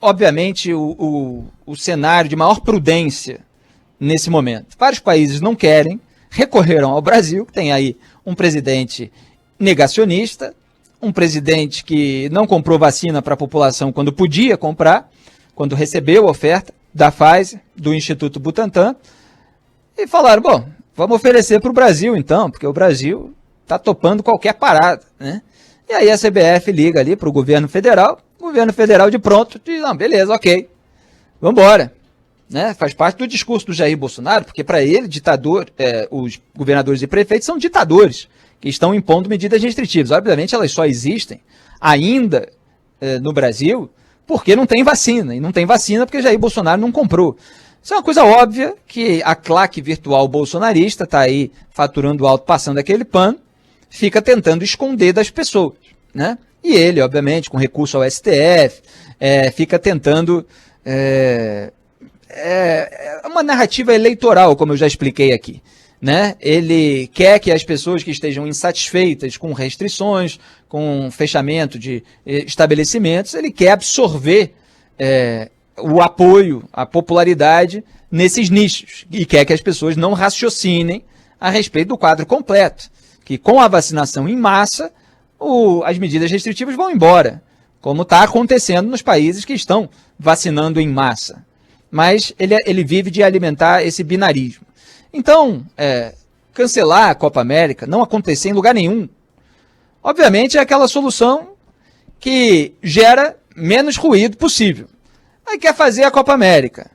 obviamente, o cenário de maior prudência nesse momento. Vários países não querem, recorreram ao Brasil, que tem aí um presidente negacionista, um presidente que não comprou vacina para a população quando podia comprar, quando recebeu a oferta da Pfizer, do Instituto Butantan, e falaram, bom, vamos oferecer para o Brasil então, porque o Brasil está topando qualquer parada, né? E aí a CBF liga ali para o governo federal de pronto diz, não, beleza, ok, vamos embora. Né? Faz parte do discurso do Jair Bolsonaro, porque para ele, os governadores e prefeitos são ditadores, que estão impondo medidas restritivas. Obviamente elas só existem ainda no Brasil porque não tem vacina, e não tem vacina porque Jair Bolsonaro não comprou. Isso é uma coisa óbvia que a claque virtual bolsonarista está aí faturando alto, passando aquele pano, fica tentando esconder das pessoas, né? E ele, obviamente, com recurso ao STF, fica tentando... uma narrativa eleitoral, como eu já expliquei aqui, né? Ele quer que as pessoas que estejam insatisfeitas com restrições, com fechamento de estabelecimentos, ele quer absorver o apoio, a popularidade nesses nichos, e quer que as pessoas não raciocinem a respeito do quadro completo, que com a vacinação em massa, as medidas restritivas vão embora, como está acontecendo nos países que estão vacinando em massa. Mas ele vive de alimentar esse binarismo. Então, cancelar a Copa América, não acontecer em lugar nenhum, obviamente é aquela solução que gera menos ruído possível. Aí quer fazer a Copa América.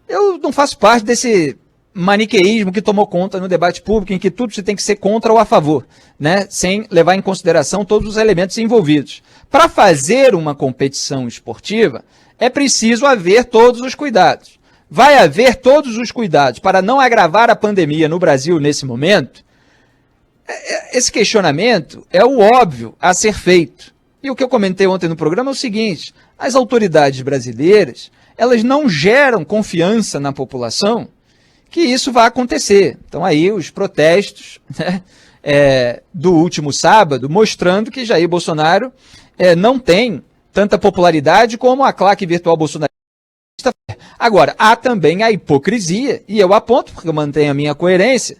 Eu não faço parte desse maniqueísmo que tomou conta no debate público, em que tudo se tem que ser contra ou a favor, né? Sem levar em consideração todos os elementos envolvidos. Para fazer uma competição esportiva, é preciso haver todos os cuidados. Vai haver todos os cuidados para não agravar a pandemia no Brasil nesse momento? Esse questionamento é o óbvio a ser feito. E o que eu comentei ontem no programa é o seguinte, as autoridades brasileiras, elas não geram confiança na população que isso vai acontecer. Então aí os protestos, né, do último sábado, mostrando que Jair Bolsonaro não tem tanta popularidade como a claque virtual bolsonarista. Agora, há também a hipocrisia, e eu aponto, porque eu mantenho a minha coerência,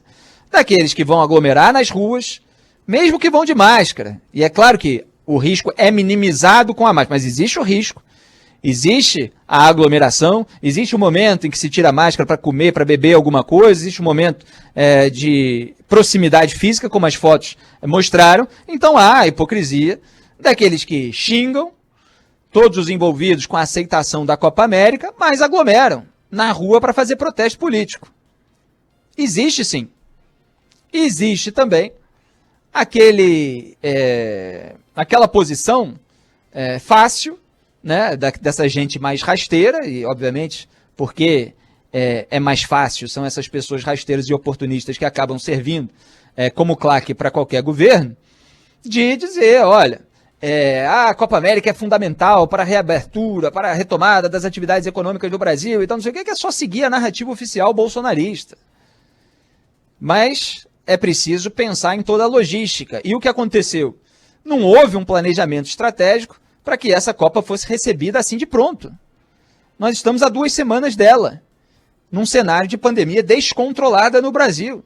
daqueles que vão aglomerar nas ruas, mesmo que vão de máscara. E é claro que o risco é minimizado com a máscara, mas existe o risco. Existe a aglomeração, existe o momento em que se tira a máscara para comer, para beber alguma coisa, existe um momento de proximidade física, como as fotos mostraram. Então há a hipocrisia daqueles que xingam todos os envolvidos com a aceitação da Copa América, mas aglomeram na rua para fazer protesto político. Existe sim. Existe também aquela posição fácil, né, dessa gente mais rasteira, e obviamente porque é mais fácil, são essas pessoas rasteiras e oportunistas que acabam servindo como claque para qualquer governo, de dizer, olha, a Copa América é fundamental para a reabertura, para a retomada das atividades econômicas do Brasil, então não sei o que é só seguir a narrativa oficial bolsonarista. Mas é preciso pensar em toda a logística. E o que aconteceu? Não houve um planejamento estratégico para que essa Copa fosse recebida assim de pronto. Nós estamos há 2 semanas dela, num cenário de pandemia descontrolada no Brasil.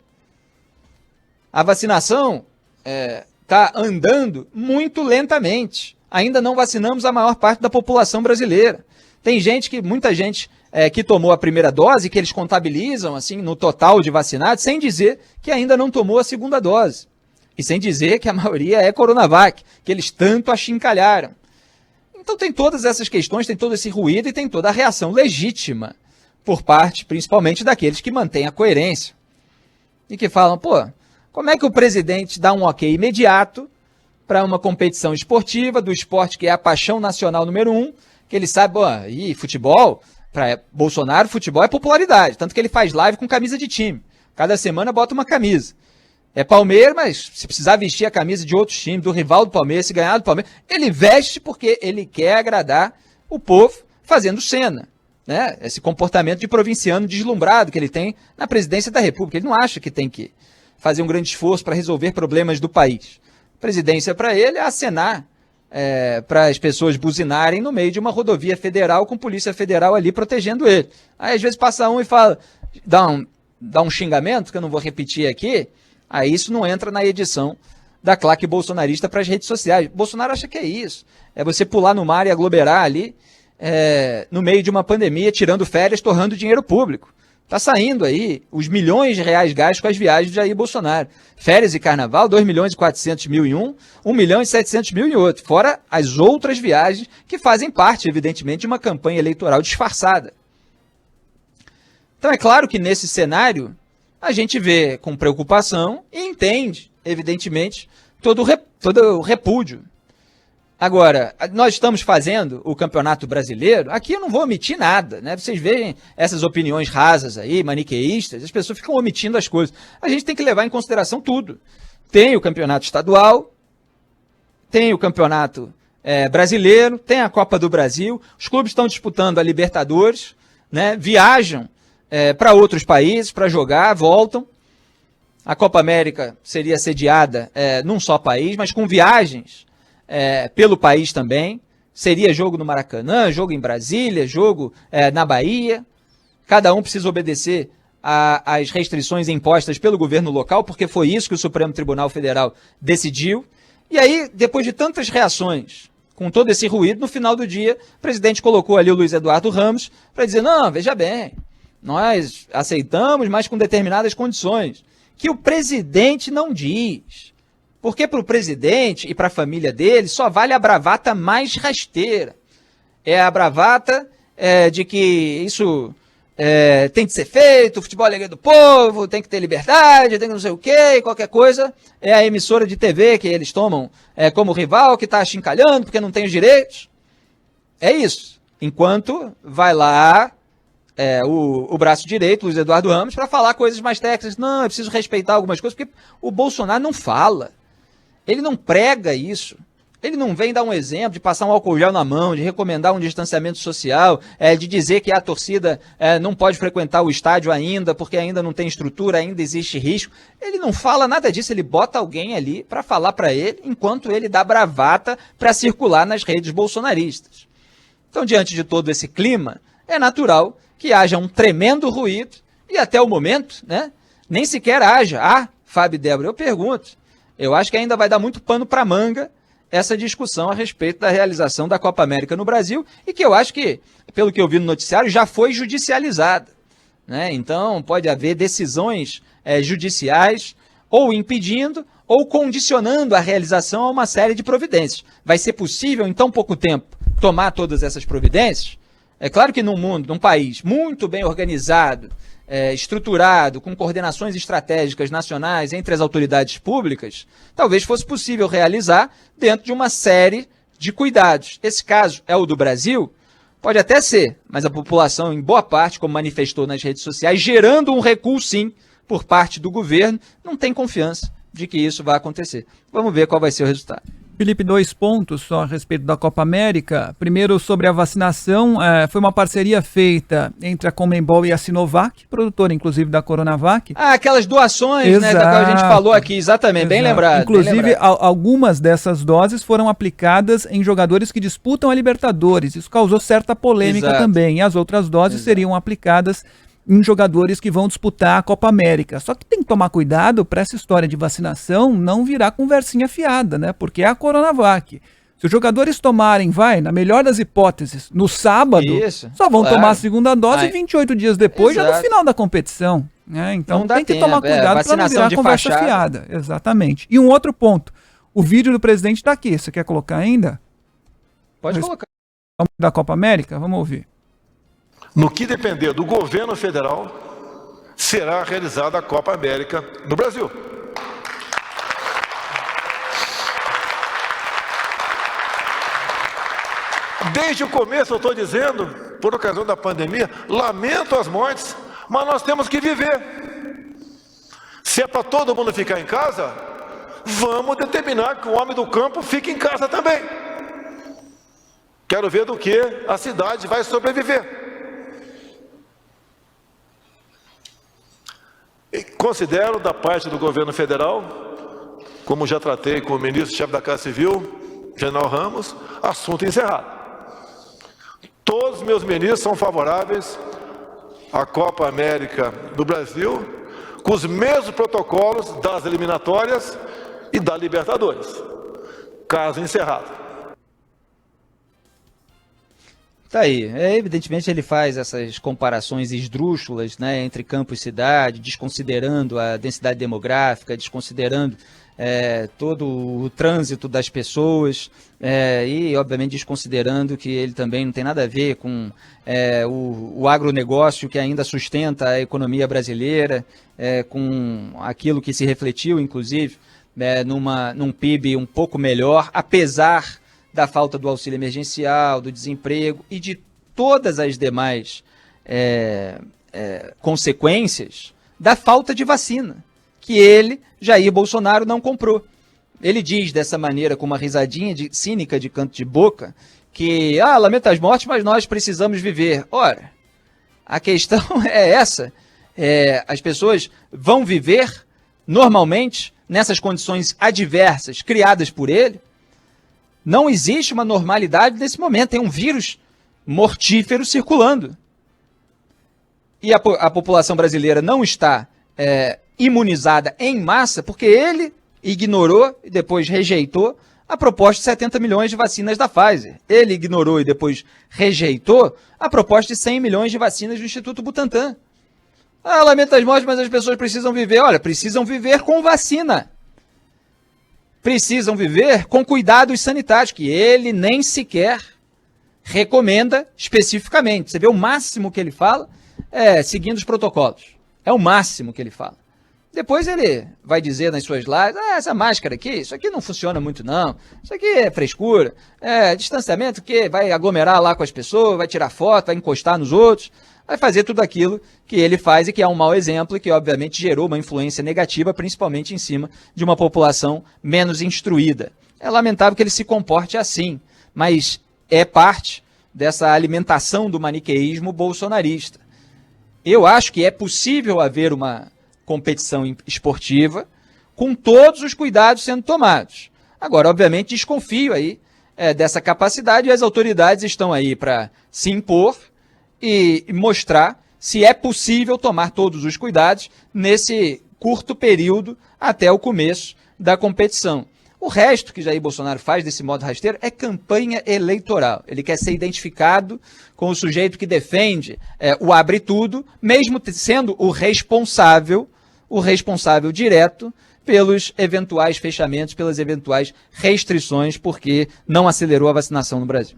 A vacinação está andando muito lentamente. Ainda não vacinamos a maior parte da população brasileira. Tem muita gente que tomou a primeira dose, que eles contabilizam assim no total de vacinados, sem dizer que ainda não tomou a segunda dose. E sem dizer que a maioria é Coronavac, que eles tanto achincalharam. Então tem todas essas questões, tem todo esse ruído e tem toda a reação legítima por parte, principalmente, daqueles que mantêm a coerência. E que falam, como é que o presidente dá um ok imediato para uma competição esportiva, do esporte que é a paixão nacional número 1, que ele sabe, futebol, para Bolsonaro, futebol é popularidade, tanto que ele faz live com camisa de time. Cada semana bota uma camisa. É Palmeiras, mas se precisar vestir a camisa de outros times, do rival do Palmeiras, se ganhar do Palmeiras, ele veste porque ele quer agradar o povo fazendo cena. Né? Esse comportamento de provinciano deslumbrado que ele tem na presidência da República. Ele não acha que tem que fazer um grande esforço para resolver problemas do país. A presidência para ele é acenar para as pessoas buzinarem no meio de uma rodovia federal com polícia federal ali protegendo ele. Aí às vezes passa um e fala, dá um xingamento, que eu não vou repetir aqui, aí isso não entra na edição da claque bolsonarista para as redes sociais. Bolsonaro acha que é isso, é você pular no mar e aglomerar ali no meio de uma pandemia, tirando férias, torrando dinheiro público. Está saindo aí os milhões de reais gastos com as viagens de Jair Bolsonaro. Férias e carnaval, 2 milhões e 400 mil em um, 1 milhão e 700 mil em outro. Fora as outras viagens que fazem parte, evidentemente, de uma campanha eleitoral disfarçada. Então é claro que nesse cenário a gente vê com preocupação e entende, evidentemente, todo o repúdio. Agora, nós estamos fazendo o Campeonato Brasileiro, aqui eu não vou omitir nada, né? Vocês veem essas opiniões rasas aí, maniqueístas, as pessoas ficam omitindo as coisas. A gente tem que levar em consideração tudo. Tem o Campeonato Estadual, tem o Campeonato Brasileiro, tem a Copa do Brasil, os clubes estão disputando a Libertadores, né? Viajam para outros países para jogar, voltam. A Copa América seria sediada num só país, mas com viagens pelo país também. Seria jogo no Maracanã, jogo em Brasília, jogo na Bahia. Cada um precisa obedecer às restrições impostas pelo governo local, porque foi isso que o Supremo Tribunal Federal decidiu. E aí, depois de tantas reações, com todo esse ruído, no final do dia, o presidente colocou ali o Luiz Eduardo Ramos para dizer, não, veja bem, nós aceitamos, mas com determinadas condições, que o presidente não diz. Porque para o presidente e para a família dele só vale a bravata mais rasteira. É a bravata de que isso tem que ser feito, o futebol é do povo, tem que ter liberdade, tem que não sei o quê, qualquer coisa. É a emissora de TV que eles tomam como rival, que está achincalhando porque não tem os direitos. É isso. Enquanto vai lá o braço direito, Luiz Eduardo Ramos, para falar coisas mais técnicas. Não, é preciso respeitar algumas coisas, porque o Bolsonaro não fala. Ele não prega isso. Ele não vem dar um exemplo de passar um álcool gel na mão, de recomendar um distanciamento social, de dizer que a torcida não pode frequentar o estádio ainda, porque ainda não tem estrutura, ainda existe risco. Ele não fala nada disso, ele bota alguém ali para falar para ele, enquanto ele dá bravata para circular nas redes bolsonaristas. Então, diante de todo esse clima, é natural que haja um tremendo ruído, e até o momento, né, nem sequer haja. Fábio e Débora, eu pergunto, eu acho que ainda vai dar muito pano para manga essa discussão a respeito da realização da Copa América no Brasil, e que eu acho que, pelo que eu vi no noticiário, já foi judicializada, né? Então, pode haver decisões judiciais ou impedindo ou condicionando a realização a uma série de providências. Vai ser possível, em tão pouco tempo, tomar todas essas providências? É claro que num país muito bem organizado, estruturado, com coordenações estratégicas nacionais entre as autoridades públicas, talvez fosse possível realizar dentro de uma série de cuidados. Esse caso é o do Brasil? Pode até ser, mas a população, em boa parte, como manifestou nas redes sociais, gerando um recuo, sim, por parte do governo, não tem confiança de que isso vai acontecer. Vamos ver qual vai ser o resultado. Felipe, 2 pontos só a respeito da Copa América. Primeiro, sobre a vacinação, foi uma parceria feita entre a Conmebol e a Sinovac, produtora inclusive da Coronavac. Aquelas doações, exato, né, da qual a gente falou aqui, exatamente, bem lembrado. Inclusive, bem lembrado. Algumas dessas doses foram aplicadas em jogadores que disputam a Libertadores. Isso causou certa polêmica também. E as outras doses seriam aplicadas em jogadores que vão disputar a Copa América. Só que tem que tomar cuidado para essa história de vacinação não virar conversinha fiada, né? Porque é a Coronavac. Se os jogadores tomarem, na melhor das hipóteses, no sábado, só vão tomar a segunda dose 28 dias depois, já no final da competição. Né? Então tem que tomar cuidado para não virar conversa fiada. Exatamente. E um outro ponto. O vídeo do presidente está aqui. Você quer colocar ainda? Pode colocar. Da Copa América? Vamos ouvir. No que depender do governo federal, será realizada a Copa América no Brasil. Desde o começo eu estou dizendo, por ocasião da pandemia, lamento as mortes, mas nós temos que viver. Se é para todo mundo ficar em casa, vamos determinar que o homem do campo fique em casa também. Quero ver do que a cidade vai sobreviver. E considero da parte do governo federal, como já tratei com o ministro-chefe da Casa Civil, General Ramos, assunto encerrado. Todos os meus ministros são favoráveis à Copa América do Brasil, com os mesmos protocolos das eliminatórias e da Libertadores. Caso encerrado. Tá aí. Evidentemente ele faz essas comparações esdrúxulas, né, entre campo e cidade, desconsiderando a densidade demográfica, desconsiderando todo o trânsito das pessoas e, obviamente, desconsiderando que ele também não tem nada a ver com o agronegócio que ainda sustenta a economia brasileira, com aquilo que se refletiu, inclusive, num PIB um pouco melhor, apesar da falta do auxílio emergencial, do desemprego e de todas as demais consequências da falta de vacina, que ele, Jair Bolsonaro, não comprou. Ele diz dessa maneira, com uma risadinha cínica de canto de boca, que, lamento as mortes, mas nós precisamos viver. Ora, a questão é essa, as pessoas vão viver normalmente nessas condições adversas criadas por ele. Não existe uma normalidade nesse momento, tem um vírus mortífero circulando. E a população brasileira não está imunizada em massa porque ele ignorou e depois rejeitou a proposta de 70 milhões de vacinas da Pfizer. Ele ignorou e depois rejeitou a proposta de 100 milhões de vacinas do Instituto Butantan. Lamento as mortes, mas as pessoas precisam viver. Olha, precisam viver com vacina. Precisam viver com cuidados sanitários, que ele nem sequer recomenda especificamente. Você vê o máximo que ele fala seguindo os protocolos. É o máximo que ele fala. Depois ele vai dizer nas suas lives, essa máscara aqui, isso aqui não funciona muito não, isso aqui é frescura, distanciamento que vai aglomerar lá com as pessoas, vai tirar foto, vai encostar nos outros, vai fazer tudo aquilo que ele faz e que é um mau exemplo e que obviamente gerou uma influência negativa, principalmente em cima de uma população menos instruída. É lamentável que ele se comporte assim, mas é parte dessa alimentação do maniqueísmo bolsonarista. Eu acho que é possível haver uma competição esportiva com todos os cuidados sendo tomados. Agora, obviamente, desconfio aí dessa capacidade e as autoridades estão aí para se impor e mostrar se é possível tomar todos os cuidados nesse curto período até o começo da competição. O resto que Jair Bolsonaro faz desse modo rasteiro é campanha eleitoral. Ele quer ser identificado com o sujeito que defende o abre tudo, mesmo sendo o responsável direto pelos eventuais fechamentos, pelas eventuais restrições, porque não acelerou a vacinação no Brasil.